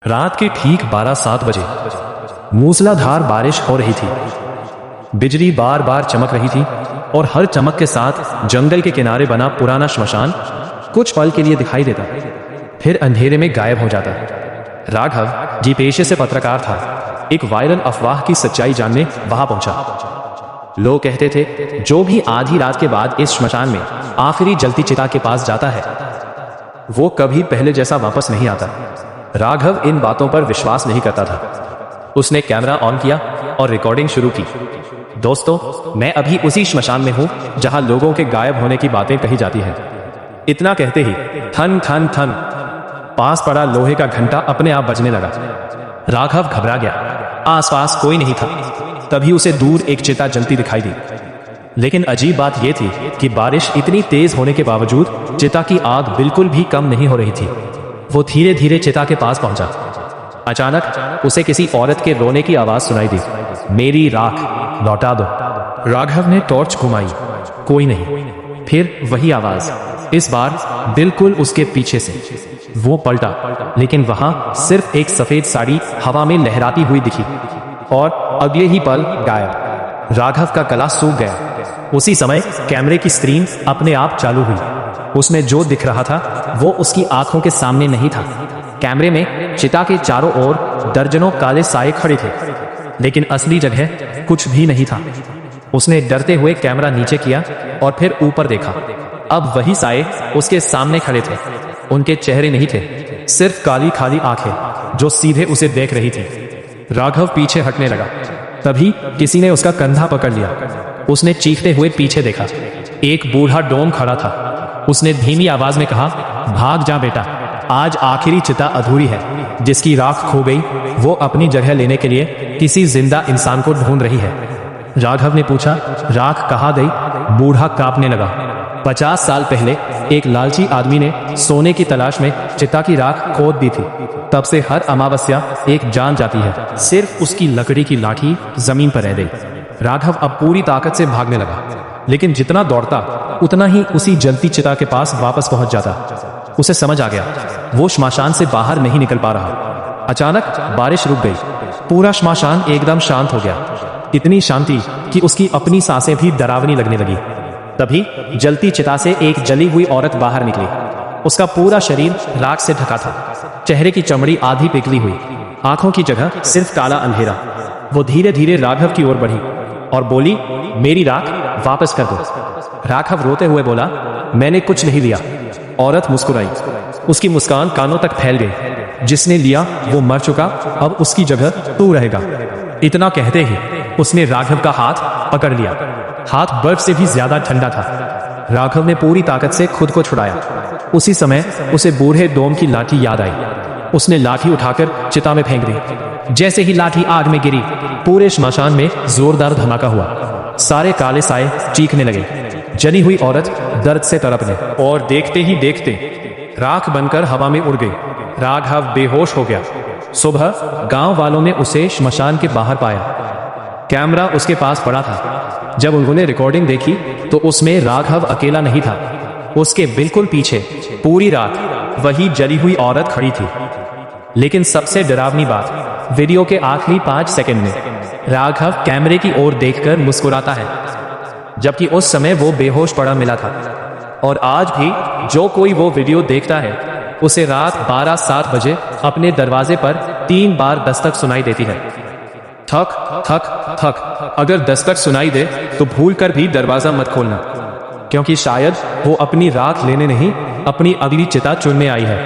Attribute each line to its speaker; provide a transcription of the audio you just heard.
Speaker 1: रात के ठीक 12-7 बजे मूसलाधार बारिश हो रही थी। बिजली बार बार चमक रही थी और हर चमक के साथ जंगल के किनारे बना पुराना श्मशान कुछ पल के लिए दिखाई देता, फिर अंधेरे में गायब हो जाता। राघव जी पेशे से पत्रकार था। एक वायरल अफवाह की सच्चाई जानने वहां पहुंचा। लोग कहते थे, जो भी आधी रात के बाद इस श्मशान में आखिरी जलती चिता के पास जाता है वो कभी पहले जैसा वापस नहीं आता। राघव इन बातों पर विश्वास नहीं करता था। उसने कैमरा ऑन किया और रिकॉर्डिंग शुरू की। दोस्तों, मैं अभी उसी श्मशान में हूं जहां लोगों के गायब होने की बातें कही जाती हैं। इतना कहते ही थन थन थन पास पड़ा लोहे का घंटा अपने आप बजने लगा। राघव घबरा गया। आसपास कोई नहीं था। तभी उसे दूर एक चिता जलती दिखाई दी। लेकिन अजीब बात यह थी कि बारिश इतनी तेज होने के बावजूद चिता की आग बिल्कुल भी कम नहीं हो रही थी। वो धीरे धीरे चिता के पास पहुंचा। अचानक उसे किसी औरत के रोने की आवाज सुनाई दी। मेरी राख लौटा दो। राघव ने टॉर्च घुमाई, कोई नहीं। फिर वही आवाज, इस बार बिल्कुल उसके पीछे से। वो पलटा, लेकिन वहां सिर्फ एक सफेद साड़ी हवा में लहराती हुई दिखी और अगले ही पल गायब। राघव का गला सूख गया। उसी समय कैमरे की स्क्रीन अपने आप चालू हुई। उसमें जो दिख रहा था वो उसकी आंखों के सामने नहीं था। कैमरे में चिता के चारों ओर दर्जनों काले साए खड़े थे, लेकिन असली जगह कुछ भी नहीं था। उसने डरते हुए कैमरा नीचे किया और फिर ऊपर देखा। अब वही साए उसके सामने खड़े थे। उनके चेहरे नहीं थे, सिर्फ काली खाली आंखें जो सीधे उसे देख रही थी। राघव पीछे हटने लगा। तभी किसी ने उसका कंधा पकड़ लिया। उसने चीखते हुए पीछे देखा। एक बूढ़ा डोम खड़ा था। उसने धीमी आवाज में कहा, भाग जा बेटा, आज आखिरी चिता अधूरी है। जिसकी राख खो गई वो अपनी जगह लेने के लिए किसी जिंदा इंसान को ढूंढ रही है। राघव ने पूछा, राख कहाँ गई? बूढ़ा कांपने लगा। 50 साल पहले एक लालची आदमी ने सोने की तलाश में चिता की राख खोद दी थी। तब से हर अमावस्या एक जान जाती है। सिर्फ उसकी लकड़ी की लाठी जमीन पर रह गई। राघव अब पूरी ताकत से भागने लगा, लेकिन जितना दौड़ता उतना ही उसी जलती चिता के पास वापस पहुंच जाता। उसे समझ आ गया वो श्मशान से बाहर नहीं निकल पा रहा। अचानक बारिश रुक गई। पूरा श्मशान एकदम शांत हो गया। इतनी शांति कि उसकी अपनी सांसें भी डरावनी लगने लगी। तभी जलती चिता से एक जली हुई औरत बाहर निकली। उसका पूरा शरीर राख से ढका था। चेहरे की चमड़ी आधी पिघली हुई, आंखों की जगह सिर्फ काला अंधेरा। वो धीरे धीरे राघव की ओर बढ़ी और बोली, मेरी राख वापस कर दो। राघव रोते हुए बोला, मैंने कुछ नहीं लिया। औरत मुस्कुराई। उसकी मुस्कान कानों तक फैल गई। जिसने लिया वो मर चुका, अब उसकी जगह तू रहेगा। इतना कहते ही उसने राघव का हाथ पकड़ लिया। हाथ बर्फ से भी ज्यादा ठंडा था। राघव ने पूरी ताकत से खुद को छुड़ाया। उसी समय उसे बूढ़े डोम की लाठी याद आई। उसने लाठी उठाकर चिता में फेंक दी। जैसे ही लाठी आग में गिरी, पूरे श्मशान में जोरदार धमाका हुआ। सारे काले साए चीखने लगे। जली हुई औरत दर्द से तड़पने और देखते ही देखते राख बनकर हवा में उड़ गई। राघव बेहोश हो गया। सुबह गांव वालों ने उसे श्मशान के बाहर पाया। कैमरा उसके पास पड़ा था। जब उन्होंने रिकॉर्डिंग देखी तो उसमें राघव अकेला नहीं था। उसके बिल्कुल पीछे पूरी रात वही जली हुई औरत खड़ी थी। लेकिन सबसे डरावनी बात, वीडियो के आखिरी 5 सेकंड में राघव कैमरे की ओर देखकर मुस्कुराता है, जबकि उस समय वो बेहोश पड़ा मिला था। और आज भी जो कोई वो वीडियो देखता है उसे रात 12-7 बजे अपने दरवाजे पर 3 बार दस्तक सुनाई देती है। थक थक थक। अगर दस्तक सुनाई दे तो भूल कर भी दरवाजा मत खोलना, क्योंकि शायद वो अपनी राख लेने नहीं, अपनी अगली चिता चुनने आई है।